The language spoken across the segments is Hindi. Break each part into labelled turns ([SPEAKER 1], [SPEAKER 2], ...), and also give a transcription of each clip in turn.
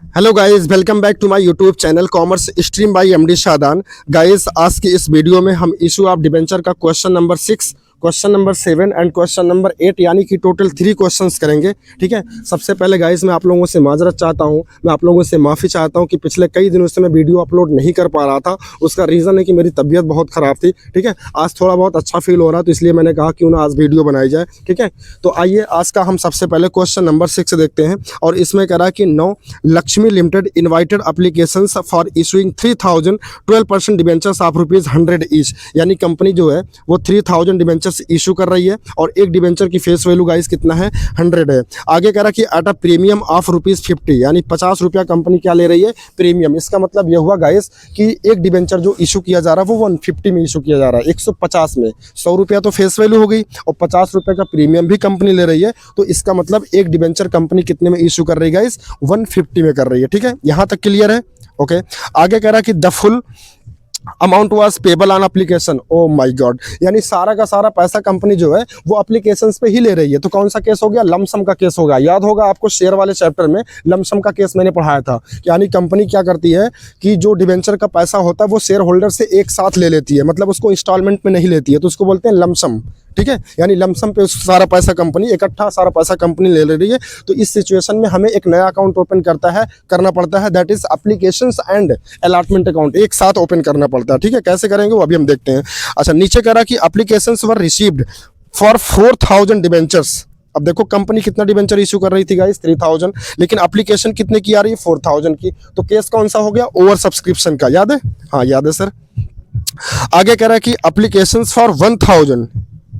[SPEAKER 1] Hello guys, welcome back to my YouTube channel commerce stream by MD Shadan. Guys, आज की इस वीडियो में हम इशू ऑफ डिबेंचर का question number 6, question number 7 and question number 8 यानी कि टोटल 3 क्वेश्चंस करेंगे। ठीक है। सबसे पहले गाइस, मैं आप लोगों से माजरत चाहता हूं, मैं आप लोगों से माफ़ी चाहता हूं कि पिछले कई दिनों से मैं वीडियो अपलोड नहीं कर पा रहा था। उसका रीज़न है कि मेरी तबीयत बहुत ख़राब थी। ठीक है। आज थोड़ा बहुत अच्छा फील हो रहा, तो इसलिए मैंने कहा क्यों ना आज वीडियो बनाई जाए। ठीक है। तो आइए आज का हम सबसे पहले क्वेश्चन नंबर 6 देखते हैं। और इसमें कह रहा है कि नो Lakshmi limited invited applications for issuing 3000 12% debentures of ₹100 each. यानी कंपनी जो है वो 3000 डिबेंचर्स इशू कर रही है और एक डिबेंचर की फेस वैल्यू गाइस कितना है, 100 है। आगे कह रहा कि एट अ प्रीमियम ऑफ ₹50, यानी 50 रुपया कंपनी क्या ले रही है, प्रीमियम। इसका मतलब यह हुआ गाइस कि एक डिबेंचर जो इशू किया जा रहा है वो 150 में इशू किया जा रहा है, 150 में। 100 रुपया तो फेस वैल्यू हो गई और 50 रुपये का प्रीमियम भी कंपनी ले रही है। तो इसका मतलब एक डिबेंचर कंपनी कितने में इशू कर रही है गाइस, 150 में कर रही है। ठीक है, यहाँ तक क्लियर है। ओके। आगे कह रहा कि the full amount was payable on application. Oh my God, यानी सारा का सारा पैसा कंपनी जो है वो एप्लीकेशंस पे ही ले रही है। तो कौन सा केस हो गया, लमसम का केस होगा। याद होगा आपको शेयर वाले चैप्टर में लमसम का केस मैंने पढ़ाया था। यानी कंपनी क्या करती है कि जो डिबेंचर का पैसा होता है वो शेयर होल्डर से एक साथ ले लेती है, मतलब उसको इंस्टॉलमेंट में नहीं लेती है, तो उसको बोलते हैं लमसम। ठीक है, यानी लमसम पे सारा पैसा कंपनी इकट्ठा सारा पैसा कंपनी ले रही है। तो इस सिचुएशन में हमें एक नया अकाउंट ओपन करना पड़ता है, that is applications and allotment account, एक साथ ओपन करना पड़ता है। ठीक है, कैसे करेंगे वो अभी हम देखते हैं। अच्छा, नीचे कह रहा कि applications were received for 4000 debentures. अब देखो कंपनी कितना डिबेंचर इशू कर रही थी गाइस, 3000, लेकिन एप्लीकेशन कितने की आ रही है, 4000 की। तो केस कौन सा हो गया, ओवर सब्सक्रिप्शन का। याद है? हाँ याद है सर। आगे कह रहा है कि एप्लीकेशंस फॉर 1000,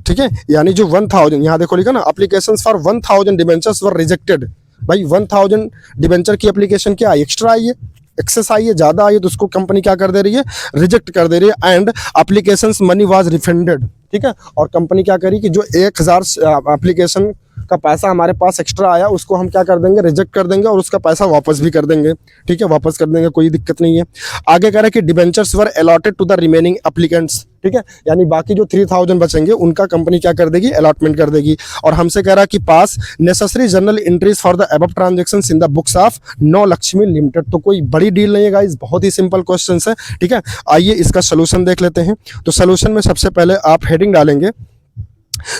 [SPEAKER 1] ठीक है, यानी जो 1000 यहाँ देखो लिखा ना, applications for 1000 debentures were rejected. भाई 1000 डिबेंचर की एप्लीकेशन क्या आई, एक्स्ट्रा आई है, एक्सेस आई है, ज्यादा आई है, तो उसको कंपनी क्या कर दे रही है, रिजेक्ट कर दे रही है। And applications money was refunded. ठीक है, और कंपनी क्या करी कि जो 1000 एप्लीकेशन का पैसा हमारे पास एक्स्ट्रा आया उसको हम क्या कर देंगे, रिजेक्ट कर देंगे और उसका पैसा वापस भी कर देंगे। ठीक है, वापस कर देंगे, कोई दिक्कत नहीं है। आगे कह रहा है कि debentures were allotted to the remaining applicants. ठीक है, यानी बाकी जो 3000 बचेंगे उनका कंपनी क्या कर देगी, अलॉटमेंट कर देगी। और हमसे कह रहा है कि pass necessary journal entries for the above transactions in the books of नो लक्ष्मी लिमिटेड। तो कोई बड़ी डील नहीं है गाइस, बहुत ही सिंपल क्वेश्चन है। ठीक है, आइए इसका सोल्यूशन देख लेते हैं। तो सोल्यूशन में सबसे पहले आप हेडिंग डालेंगे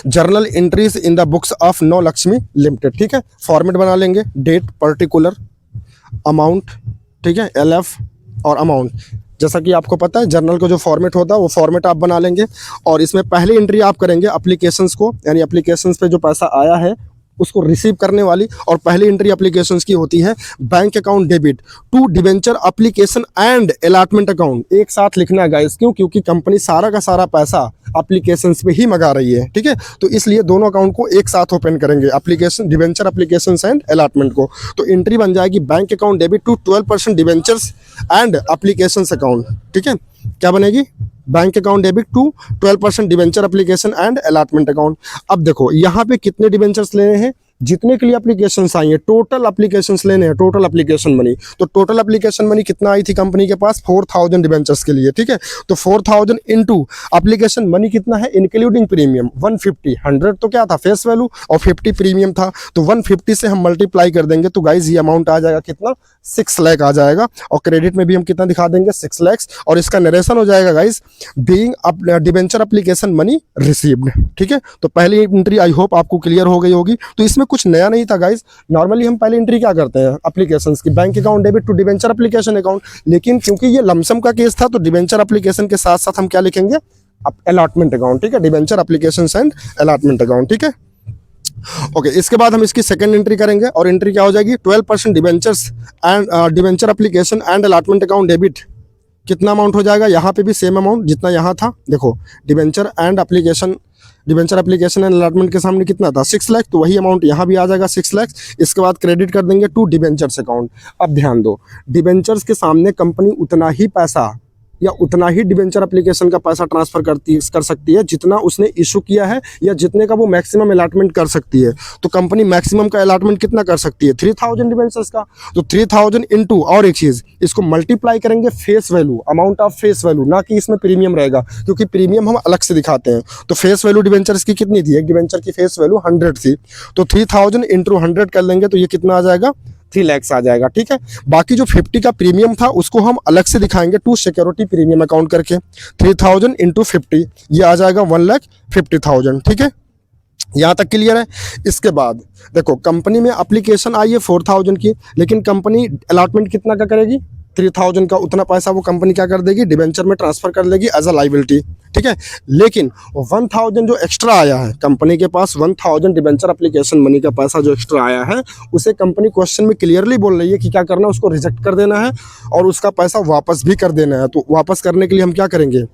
[SPEAKER 1] journal entries in the books of नो लक्ष्मी लिमिटेड। ठीक है, फॉर्मेट बना लेंगे, डेट, पर्टिकुलर, अमाउंट, ठीक है, LF और अमाउंट। जैसा कि आपको पता है जर्नल का जो फॉर्मेट होता है वो फॉर्मेट आप बना लेंगे। और इसमें पहली एंट्री आप करेंगे एप्लीकेशंस को, यानी एप्लीकेशंस पे जो पैसा आया है उसको रिसीव करने वाली। और पहली एंट्री एप्लीकेशंस की होती है bank account debit to debenture application and allotment account. एक साथ लिखना है गाइस, क्यों, क्योंकि कंपनी सारा का सारा पैसा एप्लीकेशंस पे ही मंगा रही है। ठीक है, तो इसलिए दोनों अकाउंट को एक साथ ओपन करेंगे, application debenture applications and allotment को। तो एंट्री बन जाएगी bank account debit to 12% debentures and applications account. ठीक है, क्या बनेगी, bank account debit to 12% debenture application and allotment account. अब देखो यहाँ पे कितने डिबेंचर्स लेने हैं, जितने के लिए एप्लीकेशंस आई हैं, टोटल एप्लीकेशंस लेने हैं, टोटल एप्लीकेशन मनी। तो टोटल एप्लीकेशन मनी कितना आई थी कंपनी के पास, 4000 डिबेंचर्स के लिए। ठीक है, तो 4000 इनटू एप्लीकेशन मनी कितना है, इंक्लूडिंग प्रीमियम 150। 100 तो क्या था, फेस वैल्यू, और 50 प्रीमियम था। तो 150 से हम मल्टीप्लाई कर देंगे तो गाइज ये अमाउंट आ जाएगा कितना, 6 लाख आ जाएगा। और क्रेडिट में भी हम कितना दिखा देंगे, 6 लाख। और इसका नरेशन हो जाएगा guys being debenture application money received. ठीक है, तो पहली एंट्री आई होप आपको क्लियर हो गई होगी। तो इसमें कुछ नया नहीं था गाइस, नॉर्मली हम पहली एंट्री क्या करते हैं एप्लीकेशंस की, bank account debit to debenture application account. लेकिन क्योंकि ये लमसम का केस था तो डिबेंचर एप्लीकेशन के साथ साथ हम क्या लिखेंगे, अलॉटमेंट अकाउंट। ठीक है, debenture applications and allotment account. ठीक है, ओके। इसके बाद हम इसकी सेकंड एंट्री करेंगे और एंट्री क्या हो जाएगी, 12% debentures and debenture application and allotment account debit. कितना अमाउंट हो जाएगा, यहाँ पे भी सेम अमाउंट जितना यहाँ था। देखो डिबेंचर एप्लीकेशन एंड अलॉटमेंट के सामने कितना था, 6 लाख, तो वही अमाउंट यहाँ भी आ जाएगा, 6 लाख। इसके बाद क्रेडिट कर देंगे टू डिबेंचर्स अकाउंट। अब ध्यान दो, डिबेंचर्स के सामने कंपनी उतना ही पैसा या उतना ही डिबेंचर एप्लीकेशन का पैसा ट्रांसफर कर सकती है जितना उसने इशू किया है या जितने का वो मैक्सिमम अलॉटमेंट कर सकती है। तो कंपनी मैक्सिमम का अलॉटमेंट कितना कर सकती है, 3000 डिबेंचर्स का। तो 3000 इनटू, और एक चीज, इसको मल्टीप्लाई करेंगे face value, amount of face value, ना कि इसमें प्रीमियम रहेगा, क्योंकि प्रीमियम हम अलग से दिखाते हैं। तो फेस वैल्यू डिबेंचर्स की कितनी थी, एक डिबेंचर की फेस वैल्यू 100 थी, तो 3000 इंटू 100 कर लेंगे तो ये कितना आ जाएगा, 3 लाख आ जाएगा। ठीक है, बाकी जो 50 का प्रीमियम था उसको हम अलग से दिखाएंगे टू सिक्योरिटी प्रीमियम अकाउंट करके। 3000 इंटू 50 ये आ जाएगा 1,50,000। ठीक है, यहाँ तक क्लियर है। इसके बाद देखो कंपनी में एप्लीकेशन आई है 4000 की, लेकिन कंपनी अलॉटमेंट कितना का करेगी, 3000 का। उतना पैसा वो कंपनी क्या कर देगी, डिबेंचर में ट्रांसफर कर लेगी एज अ लाइबिलिटी। ठीक है, लेकिन 1000 जो एक्स्ट्रा आया है कंपनी के पास, 1000 डिबेंचर एप्लीकेशन मनी का पैसा जो एक्स्ट्रा आया है, उसे कंपनी क्वेश्चन में क्लियरली बोल रही है कि क्या करना है, उसको रिजेक्ट कर देना है और उसका पैसा वापस भी कर देना है। तो वापस करने के लिए हम क्या करेंगे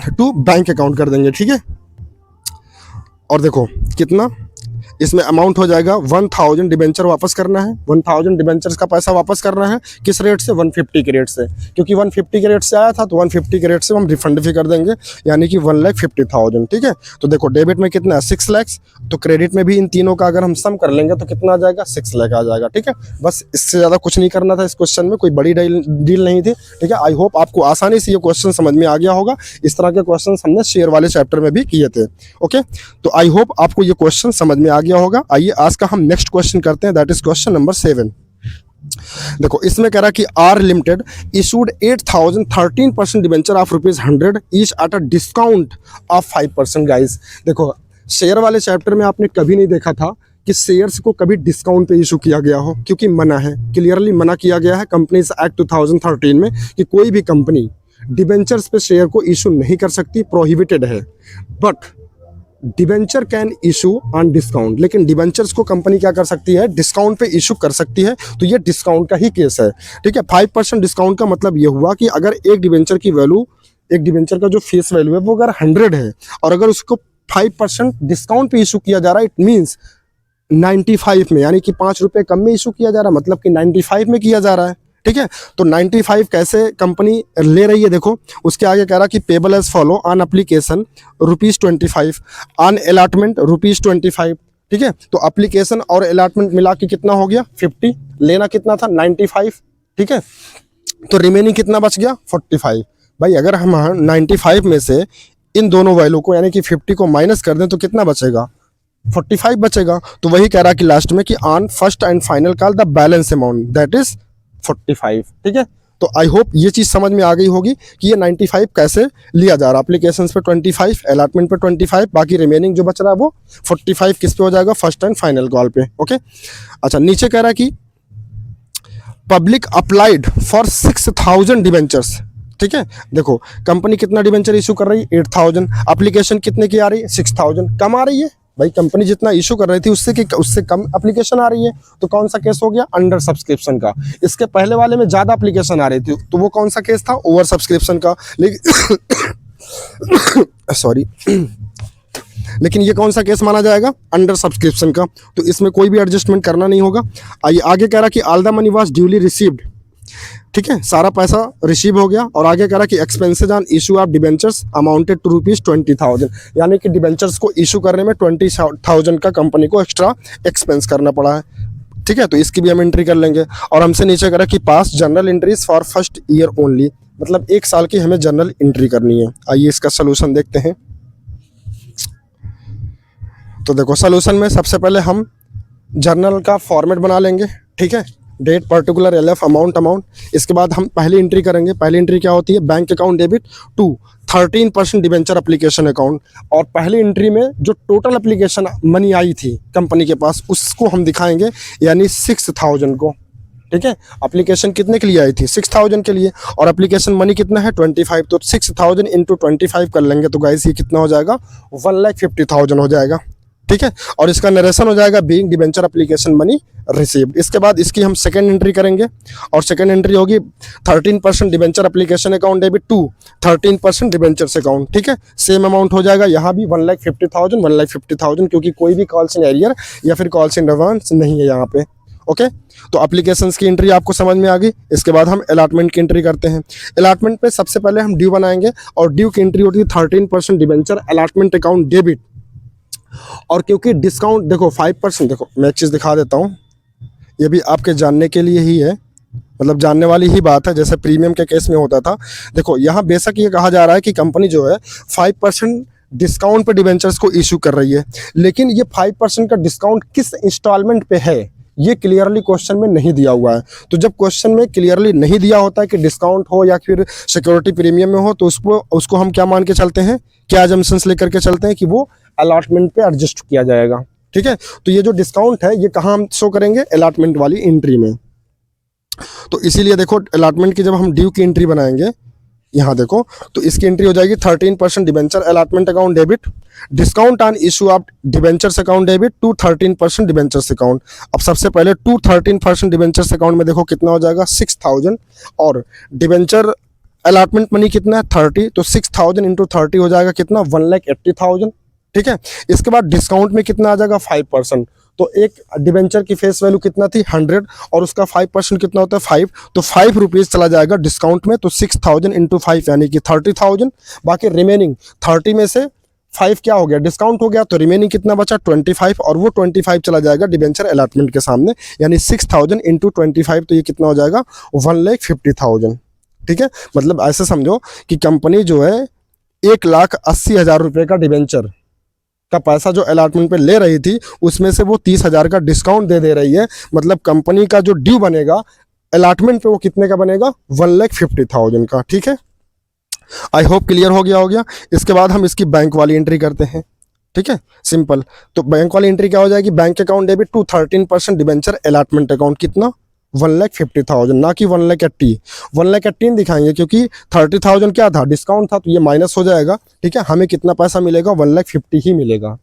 [SPEAKER 1] टू बैंक अकाउंट कर देंगे। ठीक है, और देखो कितना इसमें अमाउंट हो जाएगा, 1000 डिबेंचर वापस करना है। 1000 डिबेंचर्स का पैसा वापस करना है किस रेट से, 150 के रेट से, क्योंकि 150 के रेट से आया था तो 150 के रेट से हम रिफंड भी कर देंगे, यानी कि 1,50,000। ठीक है, तो देखो डेबिट में कितना है 6 लाख, तो क्रेडिट में भी इन तीनों का अगर हम सम कर लेंगे तो कितना आ जाएगा, 6 लाख आ जाएगा। ठीक है, बस इससे ज़्यादा कुछ नहीं करना था इस क्वेश्चन में, कोई बड़ी डील नहीं थी। ठीक है, आई होप आपको आसानी से ये क्वेश्चन समझ में आ गया होगा। इस तरह के क्वेश्चन हमने शेयर वाले चैप्टर में भी किए थे। ओके, तो आई होप आपको ये क्वेश्चन समझ में आ गया होगा। आइए आज का हम नेक्स्ट क्वेश्चन करते हैं, दैट इज क्वेश्चन नंबर 7। देखो इसमें कह रहा कि R limited issued 8000 13% debenture of ₹100 each at a discount of 5%। Guys देखो शेयर वाले चैप्टर में आपने कभी नहीं देखा था कि शेयर्स को कभी डिस्काउंट पे इशू किया गया हो, क्योंकि मना है, क्लियरली मना किया गया है कंपनीज एक्ट 2013 में कि कोई भी कंपनी डिबेंचर्स पे शेयर को इशू नहीं कर सकती, प्रोहिबिटेड है। But debenture can issue on discount, लेकिन डिबेंचर्स को कंपनी क्या कर सकती है, डिस्काउंट पे इशू कर सकती है। तो ये डिस्काउंट का ही केस है। ठीक है, 5% डिस्काउंट का मतलब ये हुआ कि अगर एक डिबेंचर की वैल्यू, एक डिबेंचर का जो फेस वैल्यू है वो अगर 100 है और अगर उसको 5% डिस्काउंट पे इशू किया जा रहा है, इट मीन्स 95 में, यानी कि 5 रुपये कम में इशू किया जा रहा है, मतलब कि 95 में किया जा रहा है। ठीक है, तो 95 कैसे कंपनी ले रही है, देखो उसके आगे कह रहा कि payable as follow on application ₹25, on allotment ₹25। ठीक है, तो एप्लीकेशन और अलॉटमेंट मिला के कितना हो गया 50, लेना कितना था 95। ठीक है, तो रिमेनिंग कितना बच गया 45। भाई अगर हम 95 में से इन दोनों वैल्यू को यानी कि 50 को माइनस कर दें तो कितना बचेगा, 45 बचेगा। तो वही कह रहा कि लास्ट में कि on first and final call the balance amount that is 45। ठीक है, तो आई होप ये चीज़ समझ में आ गई होगी कि ये 95 कैसे लिया जा रहा है। एप्लीकेशन पे 25, अलॉटमेंट पे 25, बाकी रिमेनिंग जो बच रहा है वो 45 किस पे हो जाएगा, फर्स्ट एंड फाइनल कॉल पे। ओके, अच्छा नीचे कह रहा है कि पब्लिक अप्लाइड फॉर 6000 डिबेंचर्स। ठीक है, देखो कंपनी कितना डिबेंचर इशू कर रही है 8000, एप्लीकेशन कितने की आ रही है 6000, कम आ रही है। भाई कंपनी जितना इशू कर रही थी उससे कम एप्लीकेशन आ रही है, तो कौन सा केस हो गया, अंडर सब्सक्रिप्शन का। इसके पहले वाले में ज़्यादा एप्लीकेशन आ रही थी तो वो कौन सा केस था, ओवर सब्सक्रिप्शन का। लेकिन सॉरी लेकिन ये कौन सा केस माना जाएगा, अंडर सब्सक्रिप्शन का। तो इसमें कोई भी एडजस्टमेंट करना नहीं होगा। आइए आगे कह रहा कि all the money was duly received. ठीक है, सारा पैसा रिसीव हो गया। और आगे कह रहा कि expenses on issue of debentures amounted to ₹20,000, यानी कि डिबेंचर्स को इशू करने में 20,000 का कंपनी को एक्स्ट्रा एक्सपेंस करना पड़ा है। ठीक है, तो इसकी भी हम एंट्री कर लेंगे। और हमसे नीचे करा कि pass journal entries for first year only, मतलब 1 साल की हमें जनरल एंट्री करनी है। आइए इसका सोल्यूशन देखते हैं। तो देखो सोल्यूशन में सबसे पहले हम जर्नल का फॉर्मेट बना लेंगे। ठीक है, डेट पर्टिकुलर LF अमाउंट। इसके बाद हम पहली एंट्री करेंगे। पहली एंट्री क्या होती है, bank account debit to 13% debenture application account. और पहली एंट्री में जो टोटल एप्लीकेशन मनी आई थी कंपनी के पास उसको हम दिखाएंगे, यानी 6000 को। ठीक है, एप्लीकेशन कितने के लिए आई थी 6000 के लिए, और एप्लीकेशन मनी कितना है 25, तो 6000 इंटू 25 कर लेंगे तो गाइस ये कितना हो जाएगा 1,50,000 हो जाएगा। ठीक है, और इसका नरेशन हो जाएगा being debenture application money received. इसके बाद इसकी हम सेकंड एंट्री करेंगे और सेकंड एंट्री होगी 13% debenture application account debit to 13% debentures account. ठीक है, सेम अमाउंट हो जाएगा यहाँ भी 1,50,000, क्योंकि कोई भी कॉल्स इन एरियर या फिर कॉल्स इन एडवांस नहीं है यहाँ पे। ओके, तो एप्लीकेशंस की एंट्री आपको समझ में आ गई। इसके बाद हम अलॉटमेंट की एंट्री करते हैं। अलॉटमेंट पे सबसे पहले हम ड्यू बनाएंगे और ड्यू की एंट्री होती है 13% डिबेंचर अलॉटमेंट अकाउंट डेबिट। और क्योंकि डिस्काउंट देखो 5%, देखो मैं एक चीज़ दिखा देता हूँ, ये भी आपके जानने के लिए ही है, मतलब जानने वाली ही बात है, जैसे प्रीमियम के केस में होता था। देखो यहाँ बेशक ये कहा जा रहा है कि कंपनी जो है 5% डिस्काउंट पे डिबेंचर्स को इशू कर रही है, लेकिन ये 5% का डिस्काउंट किस इंस्टॉलमेंट पे है ये क्लियरली क्वेश्चन में नहीं दिया हुआ है। तो जब क्वेश्चन में क्लियरली नहीं दिया होता है कि डिस्काउंट हो या फिर सिक्योरिटी प्रीमियम में हो, तो उसको हम क्या मान के चलते हैं, क्या अजम्पशंस लेकर के चलते हैं कि वो अलॉटमेंट पे एडजस्ट किया जाएगा। ठीक है, तो ये जो डिस्काउंट है ये कहाँ हम शो करेंगे, अलॉटमेंट वाली एंट्री में। तो इसीलिए देखो अलॉटमेंट की जब हम ड्यू की एंट्री बनाएंगे, यहाँ देखो, तो इसकी एंट्री हो जाएगी 13% debenture allotment account debit, discount on issue of debentures account debit to 13% debentures account. अब सबसे पहले टू 13% डिबेंचर्स अकाउंट में देखो कितना हो जाएगा 6000, और डिबेंचर अलॉटमेंट मनी कितना है 30, तो 6000 इंटू 30 हो जाएगा कितना 1,80,000। ठीक है, इसके बाद डिस्काउंट में कितना आ जाएगा 5%, तो एक डिबेंचर की फेस वैल्यू कितना थी 100 और उसका 5% कितना होता है 5, तो 5 रुपीज़ चला जाएगा डिस्काउंट में, तो 6000 इंटू 5 यानी कि 30,000। बाकी रिमेनिंग 30 में से 5 क्या हो गया, डिस्काउंट हो गया, तो रिमेनिंग कितना बचा 25, और वो 25 चला जाएगा डिबेंचर अलॉटमेंट के सामने, यानी 6000 इंटू 25, तो ये कितना हो जाएगा 1,50,000। ठीक है, मतलब ऐसे समझो कि कंपनी जो है 1,80,000 रुपये का डिबेंचर का पैसा जो अलॉटमेंट पे ले रही थी, उसमें से वो 30,000 का डिस्काउंट दे रही है। मतलब कंपनी का जो ड्यू बनेगा अलॉटमेंट पे वो कितने का बनेगा 1,50,000 का। ठीक है, आई होप क्लियर हो गया। इसके बाद हम इसकी बैंक वाली एंट्री करते हैं। ठीक है, सिंपल। तो बैंक वाली एंट्री क्या हो जाएगी, bank account debit to 13% debenture allotment account, कितना 1,50,000, ना कि 1,80,000। 1,80,000 दिखाएंगे क्योंकि 30,000 क्या था, डिस्काउंट था, तो ये माइनस हो जाएगा। ठीक है, हमें कितना पैसा मिलेगा 1,50,000 ही मिलेगा।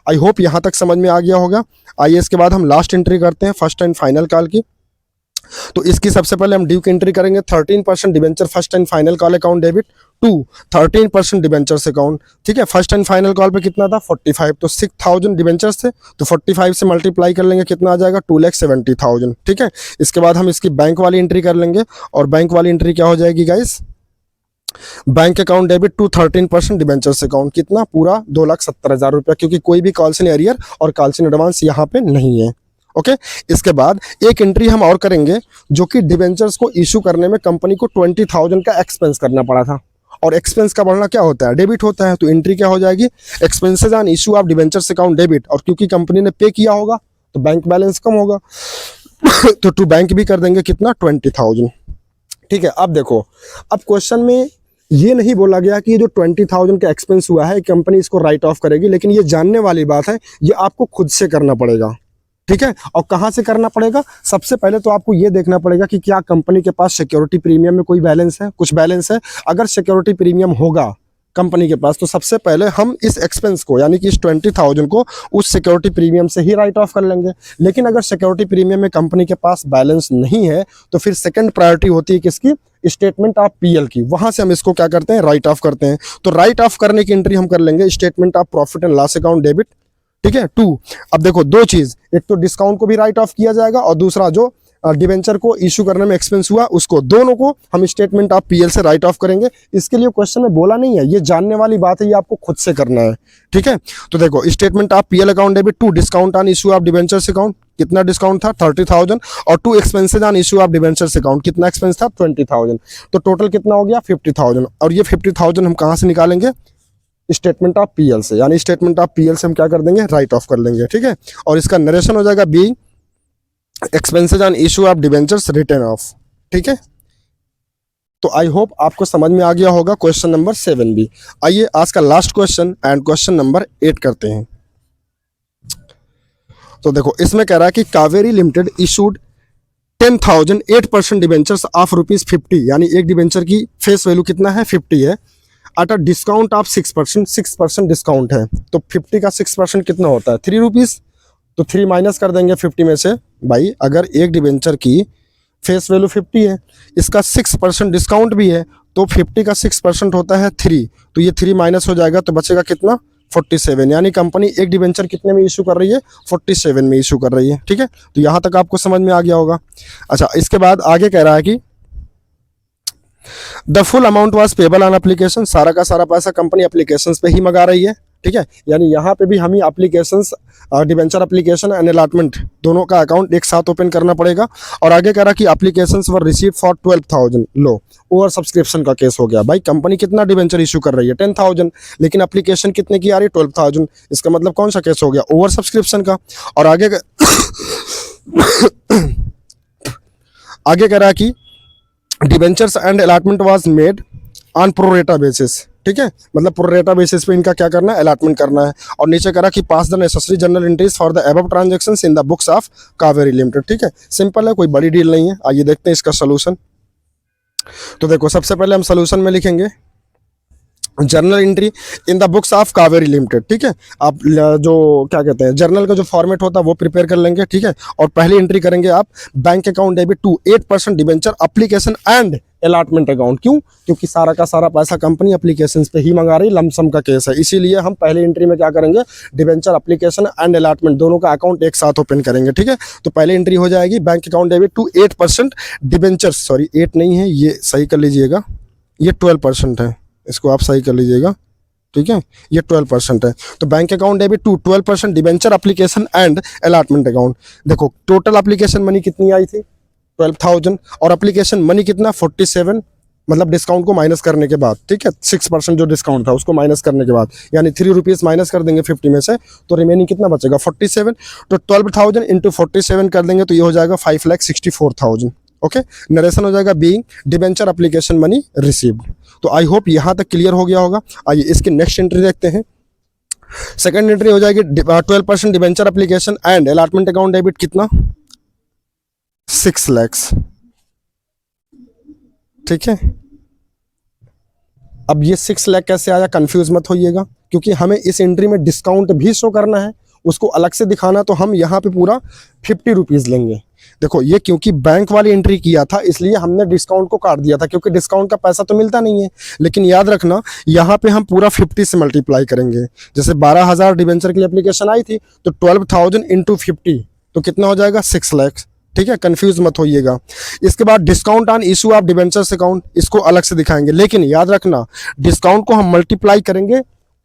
[SPEAKER 1] आई होप यहाँ तक समझ में आ गया होगा। आइए इसके बाद हम लास्ट एंट्री करते हैं फर्स्ट एंड फाइनल कॉल की। तो इसकी सबसे पहले हम ड्यू की एंट्री करेंगे 13% debenture first and final call account debit to 13% debentures account. ठीक है, फर्स्ट एंड फाइनल कॉल पे कितना था 45, तो 6000 डिबेंचर्स थे, तो 45 से मल्टीप्लाई कर लेंगे, कितना आ जाएगा 2,70,000। ठीक है, इसके बाद हम इसकी बैंक वाली एंट्री कर लेंगे, और बैंक वाली एंट्री क्या हो जाएगी guys, bank account debit to 13% debentures account, कितना पूरा 2,70,000 रुपया, क्योंकि कोई भी कॉल्स इन एरियर और कॉल्स इन एडवांस यहाँ पे नहीं है। ओके, इसके बाद एक एंट्री हम और करेंगे जो कि डिबेंचर्स को इशू करने में कंपनी को 20,000 का एक्सपेंस करना पड़ा था, और एक्सपेंस का बढ़ना क्या होता है, डेबिट होता है। तो एंट्री क्या हो जाएगी, expenses on issue of debentures account debit, और क्योंकि कंपनी ने पे किया होगा तो बैंक बैलेंस कम होगा तो टू बैंक भी कर देंगे कितना 20,000। ठीक है, अब देखो, अब क्वेश्चन में ये नहीं बोला गया कि ये जो 20,000 का एक्सपेंस हुआ है कंपनी इसको राइट ऑफ करेगी, लेकिन ये जानने वाली बात है, ये आपको खुद से करना पड़ेगा। ठीक है, और कहाँ से करना पड़ेगा, सबसे पहले तो आपको ये देखना पड़ेगा कि क्या कंपनी के पास सिक्योरिटी प्रीमियम में कोई बैलेंस है, कुछ बैलेंस है। अगर सिक्योरिटी प्रीमियम होगा कंपनी के पास, तो सबसे पहले हम इस एक्सपेंस को यानी कि इस 20,000 को उस सिक्योरिटी प्रीमियम से ही राइट ऑफ कर लेंगे। लेकिन अगर सिक्योरिटी प्रीमियम में कंपनी के पास बैलेंस नहीं है, तो फिर सेकंड प्रायोरिटी होती है किसकी, स्टेटमेंट ऑफ पीएल की, वहां से हम इसको क्या करते हैं राइट ऑफ करते हैं। तो राइट ऑफ करने की एंट्री हम कर लेंगे statement of profit and loss account debit. ठीक है, टू, अब देखो दो चीज, एक तो डिस्काउंट को भी राइट ऑफ किया जाएगा, और दूसरा जो डिबेंचर को इशू करने में एक्सपेंस हुआ उसको, दोनों को हम स्टेटमेंट ऑफ पीएल से राइट ऑफ करेंगे। इसके लिए क्वेश्चन में बोला नहीं है, ये जानने वाली बात है, ये आपको खुद से करना है। ठीक है, तो देखो statement of PL account debit to discount on issue of debentures account, कितना डिस्काउंट था 30,000, और to expenses on issue of debentures account, कितना एक्सपेंस था 20,000, तो टोटल कितना हो गया 50,000। और ये 50,000 हम कहाँ से निकालेंगे, स्टेटमेंट ऑफ पीएल से, यानी स्टेटमेंट ऑफ पीएल से हम क्या कर देंगे राइट ऑफ कर लेंगे। ठीक है, और इसका नरेशन हो जाएगा बी expenses on issue of debentures written off. ठीक है, तो आई होप आपको समझ में आ गया होगा क्वेश्चन नंबर 7 भी। आइए आज का last question and question number 8 करते हैं। तो देखो इसमें कह रहा है कि Kaveri limited issued 10,000 8% debentures of ₹50, यानी एक डिबेंचर की फेस वैल्यू कितना है 50 है, eight a discount of 6% discount है। तो 50 का 6% कितना होता है 3 रुपीज़, तो 3 माइनस कर देंगे 50 में से। भाई अगर एक डिबेंचर की फेस वैल्यू 50 है, इसका 6% डिस्काउंट भी है, तो 50 का 6% होता है 3, तो ये 3 माइनस हो जाएगा, तो बचेगा कितना 47, यानी कंपनी एक डिबेंचर कितने में इशू कर रही है 47 में इशू कर रही है। ठीक है, तो यहाँ तक आपको समझ में आ गया होगा। अच्छा, इसके बाद आगे कह रहा है कि the full amount was payable on application, सारा का सारा पैसा कंपनी एप्लीकेशंस पे ही मंगा रही है। ठीक है, यानी यहाँ पे भी हमें applications debenture application and allotment दोनों का अकाउंट एक साथ ओपन करना पड़ेगा। और आगे कह रहा कि applications were receive for 12,000, low over subscription का केस हो गया। भाई कंपनी कितना डिबेंचर इशू कर रही है 10,000, लेकिन एप्लीकेशन कितने की आ रही है 12,000, इसका मतलब कौन सा केस हो गया ओवर सब्सक्रिप्शन का। और आगे आगे कह रहा है कि debentures and allotment was made on pro rata basis, ठीक है, मतलब प्रोरेटा बेसिस पे इनका क्या करना है, अलॉटमेंट करना है। और नीचे करा कि pass the necessary journal entries for the above transactions in the books of Kaveri limited, ठीक है, सिंपल है, कोई बड़ी डील नहीं है। आइए देखते हैं इसका सोल्यूशन। तो देखो सबसे पहले हम सोल्यूशन में लिखेंगे journal entry in the books of Kaveri limited, ठीक है। आप जो क्या कहते हैं जर्नल का जो फॉर्मेट होता है वो प्रिपेयर कर लेंगे, ठीक है। और पहली एंट्री करेंगे आप bank account debit to 8% debenture application and allotment account. क्यों? क्योंकि सारा का सारा पैसा कंपनी एप्लीकेशंस पे ही मंगा रही, लमसम का केस है, इसीलिए हम पहली एंट्री में क्या करेंगे, डिबेंचर एप्लीकेशन एंड अलॉटमेंट दोनों का अकाउंट एक साथ ओपन करेंगे, ठीक है। तो पहली एंट्री हो जाएगी bank account debit to 8% debenture, sorry 8 नहीं है, ये सही कर लीजिएगा, ये 12% है, इसको आप सही कर लीजिएगा, ठीक है, ये 12% है। तो bank account debit to 12% debenture application and allotment account. देखो टोटल एप्लीकेशन मनी कितनी आई थी 12,000 और एप्लीकेशन मनी कितना 47, मतलब डिस्काउंट को माइनस करने के बाद, ठीक है, 6% जो डिस्काउंट था उसको माइनस करने के बाद, यानी 3 रुपीज़ माइनस कर देंगे 50 में से, तो रिमेनिंग कितना बचेगा 47। तो 12,000 इंटू 47 कर देंगे तो ये हो जाएगा 5,64,000। ओके, नरेशन हो जाएगा being debenture application money received. तो आई होप यहाँ तक क्लियर हो गया होगा। आइए इसकी नेक्स्ट एंट्री देखते हैं। सेकंड एंट्री हो जाएगी 12% debenture application and allotment account debit कितना 6 लाख, ठीक है। अब ये 6 लाख कैसे आया, कंफ्यूज मत होइएगा, क्योंकि हमें इस एंट्री में डिस्काउंट भी शो करना है, उसको अलग से दिखाना, तो हम यहाँ पे पूरा 50 रुपीज़ लेंगे। देखो ये क्योंकि बैंक वाली एंट्री किया था इसलिए हमने डिस्काउंट को काट दिया था, क्योंकि डिस्काउंट का पैसा तो मिलता नहीं है, लेकिन याद रखना यहाँ पे हम पूरा 50 से मल्टीप्लाई करेंगे। जैसे 12,000 डिबेंचर की एप्लीकेशन आई थी तो 12,000 इंटू 50 तो कितना हो जाएगा 6 लाख, ठीक है, कंफ्यूज मत होइएगा। इसके बाद discount on issue of debentures account, इसको अलग से दिखाएंगे, लेकिन याद रखना डिस्काउंट को हम मल्टीप्लाई करेंगे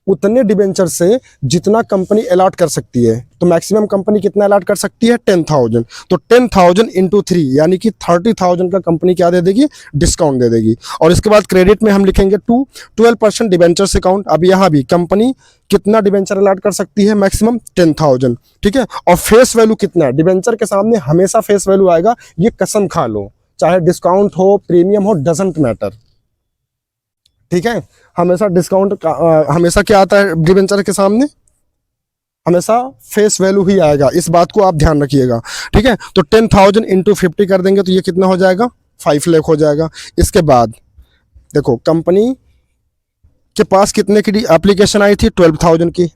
[SPEAKER 1] उतने डिबेंचर से जितना कंपनी अलॉट कर सकती है। तो मैक्सिमम कंपनी कितना अलॉट कर सकती है 10,000, तो 10,000 इंटू 3 यानी कि 30,000 का कंपनी क्या दे देगी, डिस्काउंट दे देगी। और इसके बाद क्रेडिट में हम लिखेंगे टू 12% डिबेंचर्स अकाउंट। अब यहाँ भी कंपनी कितना डिबेंचर अलॉट कर सकती है, मैक्सिमम 10,000, ठीक है। और फेस वैल्यू कितना है, डिबेंचर के सामने हमेशा फेस वैल्यू आएगा, ये कसम खा लो, चाहे डिस्काउंट हो प्रीमियम हो डजंट मैटर, ठीक है। हमेशा डिस्काउंट हमेशा क्या आता है डिबेंचर के सामने, हमेशा फेस वैल्यू ही आएगा, इस बात को आप ध्यान रखिएगा, ठीक है। तो 10,000 इंटू 50 कर देंगे तो ये कितना हो जाएगा 5 लाख हो जाएगा। इसके बाद देखो कंपनी के पास कितने की एप्लीकेशन आई थी 12,000 की,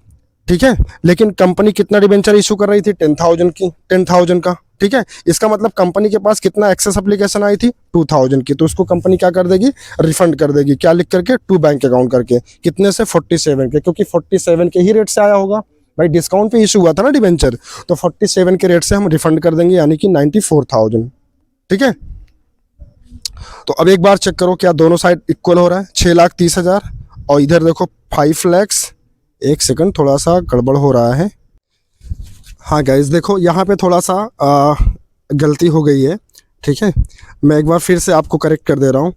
[SPEAKER 1] ठीक है, लेकिन कंपनी कितना डिबेंचर इशू कर रही थी 10,000 का, ठीक है। इसका मतलब कंपनी के पास कितना एक्सेस एप्लीकेशन आई थी 2,000 की, तो उसको कंपनी क्या कर देगी, रिफंड कर देगी, क्या लिख करके टू बैंक अकाउंट करके, कितने से 47 के, क्योंकि 47 के ही रेट से आया होगा भाई, डिस्काउंट पे इशू हुआ था ना डिबेंचर, तो 47 के रेट से हम रिफंड कर देंगे, यानी कि 94,000, ठीक है। तो अब एक बार चेक करो क्या दोनों साइड इक्वल हो रहा है, 6,30,000 और इधर देखो 5 लाख। एक सेकंड थोड़ा सा गड़बड़ हो रहा है, हाँ गाइज देखो यहाँ पे थोड़ा सा गलती हो गई है, ठीक है, मैं एक बार फिर से आपको करेक्ट कर दे रहा हूँ।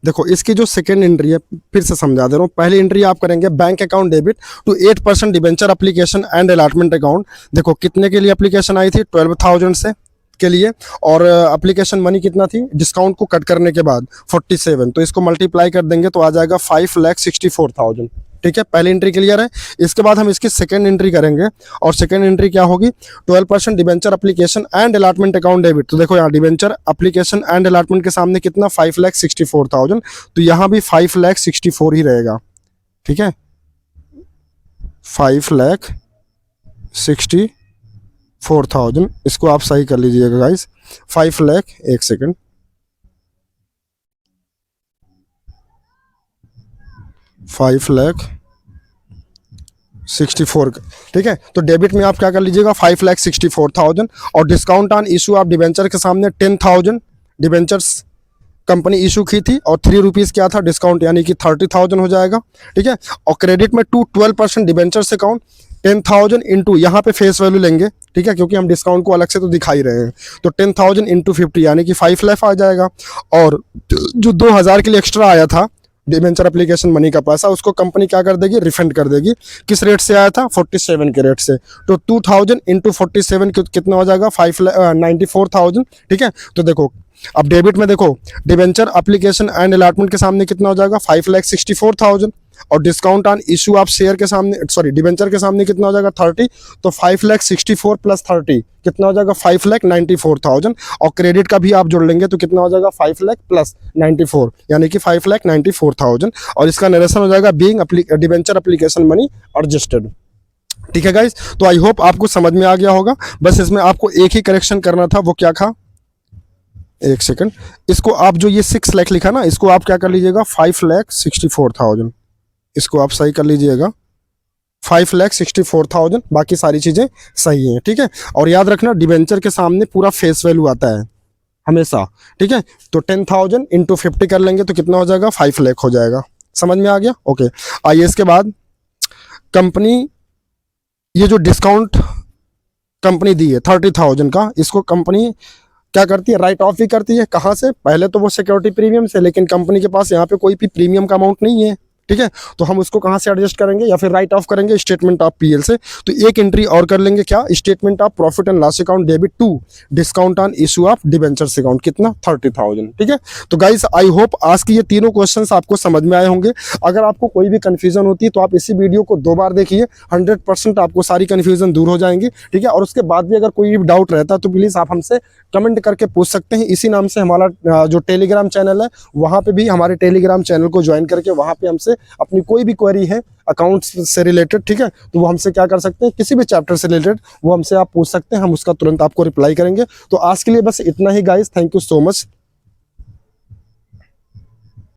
[SPEAKER 1] देखो इसकी जो सेकेंड एंट्री है फिर से समझा दे रहा हूँ। पहली एंट्री आप करेंगे bank account debit to 8% debenture application and allotment account. देखो कितने के लिए एप्लीकेशन आई थी 12,000 से के लिए, और एप्लीकेशन मनी कितना थी डिस्काउंट को कट करने के बाद 47, तो इसको मल्टीप्लाई कर देंगे तो आ जाएगा 5,64,000, ठीक है। पहली एंट्री क्लियर है। इसके बाद हम इसकी सेकंड एंट्री करेंगे, और सेकंड एंट्री क्या होगी 12% debenture application and allotment account debit. तो देखो यहाँ डिबेंचर एप्लीकेशन एंड अलॉटमेंट के सामने कितना 5,64,000, तो यहाँ भी 5,64 ही रहेगा, ठीक है, 5,64,000, इसको आप सही कर लीजिएगा गाइस, 5 लाख, एक सेकंड, 5,64,000, ठीक है। तो डेबिट में आप क्या कर लीजिएगा 5,64,000, और discount on issue of debenture के सामने 10,000 डिबेंचर्स कंपनी इशू की थी, और 3 रुपीज़ क्या था डिस्काउंट, यानी कि 30,000 हो जाएगा, ठीक है। और क्रेडिट में टू 12% डिबेंचर्स अकाउंट 10,000 इंटू यहाँ पे फेस वैल्यू लेंगे, ठीक है, क्योंकि हम डिस्काउंट को अलग से तो दिखा ही रहे हैं, तो 10,000 इंटू 50 यानी कि 5 लाख आ जाएगा। और जो 2,000 के लिए एक्स्ट्रा आया था डिबेंचर एप्लीकेशन मनी का पैसा उसको कंपनी क्या कर देगी, रिफंड कर देगी। किस रेट से आया था, 47 के रेट से। तो 2000 इंटू 47 कितना हो जाएगा, 5,94,000। ठीक है, तो देखो अब डेबिट में देखो, डिबेंचर एप्लीकेशन एंड अलॉटमेंट के सामने कितना हो जाएगा, 5,64,000। और discount on issue of share के सामने, सॉरी डिबेंचर के सामने कितना हो जाएगा, 30। तो 5,64,000 प्लस 30 कितना हो जाएगा, 5,94,000। और क्रेडिट का भी आप जोड़ लेंगे तो कितना हो जाएगा, 5 लाख प्लस 94, यानी कि 5,94,000। और इसका नरेशन हो जाएगा being debenture application money registered. ठीक है गाइस, तो आई होप आपको समझ में आ गया होगा। बस इसमें आपको एक ही करेक्शन करना था, वो क्या था, एक सेकंड, इसको आप जो ये 6 लाख लिखा ना, इसको आप क्या कर लीजिएगा, 5,64,000, इसको आप सही कर लीजिएगा, 5,64,000। बाकी सारी चीजें सही हैं। ठीक है, और याद रखना डिबेंचर के सामने पूरा फेस वैल्यू आता है हमेशा। ठीक है, तो 10,000 इंटू 50 कर लेंगे तो कितना हो जाएगा, 5 लाख हो जाएगा। समझ में आ गया, ओके। आइए इसके बाद कंपनी, ये जो डिस्काउंट कंपनी दी है 30,000 का, इसको कंपनी क्या करती है, राइट ऑफ भी करती है। कहाँ से, पहले तो वो सिक्योरिटी प्रीमियम से, लेकिन कंपनी के पास यहाँ पे कोई भी प्रीमियम का अमाउंट नहीं है। ठीक है, तो हम उसको कहाँ से एडजस्ट करेंगे, या फिर राइट ऑफ करेंगे स्टेटमेंट ऑफ पीएल से। तो एक एंट्री और कर लेंगे, क्या, statement of profit and loss account debit to discount on issue of debentures account, कितना, 30,000। ठीक है, तो गाइस आई होप आज की ये तीनों क्वेश्चंस आपको समझ में आए होंगे। अगर आपको कोई भी कंफ्यूजन होती है तो आप इसी वीडियो को 2 बार देखिए, 100% आपको सारी कंफ्यूजन दूर हो जाएंगी। ठीक है, और उसके बाद भी अगर कोई भी डाउट रहता है तो प्लीज आप हमसे कमेंट करके पूछ सकते हैं। इसी नाम से हमारा जो टेलीग्राम चैनल है, वहाँ पे भी हमारे टेलीग्राम चैनल को ज्वाइन करके वहाँ पे हमसे अपनी कोई भी क्वेरी है अकाउंट्स से रिलेटेड, ठीक है, तो वो हमसे क्या कर सकते हैं, किसी भी चैप्टर से रिलेटेड वो हमसे आप पूछ सकते हैं, हम उसका तुरंत आपको रिप्लाई करेंगे। तो आज के लिए बस इतना ही guys, thank you so much.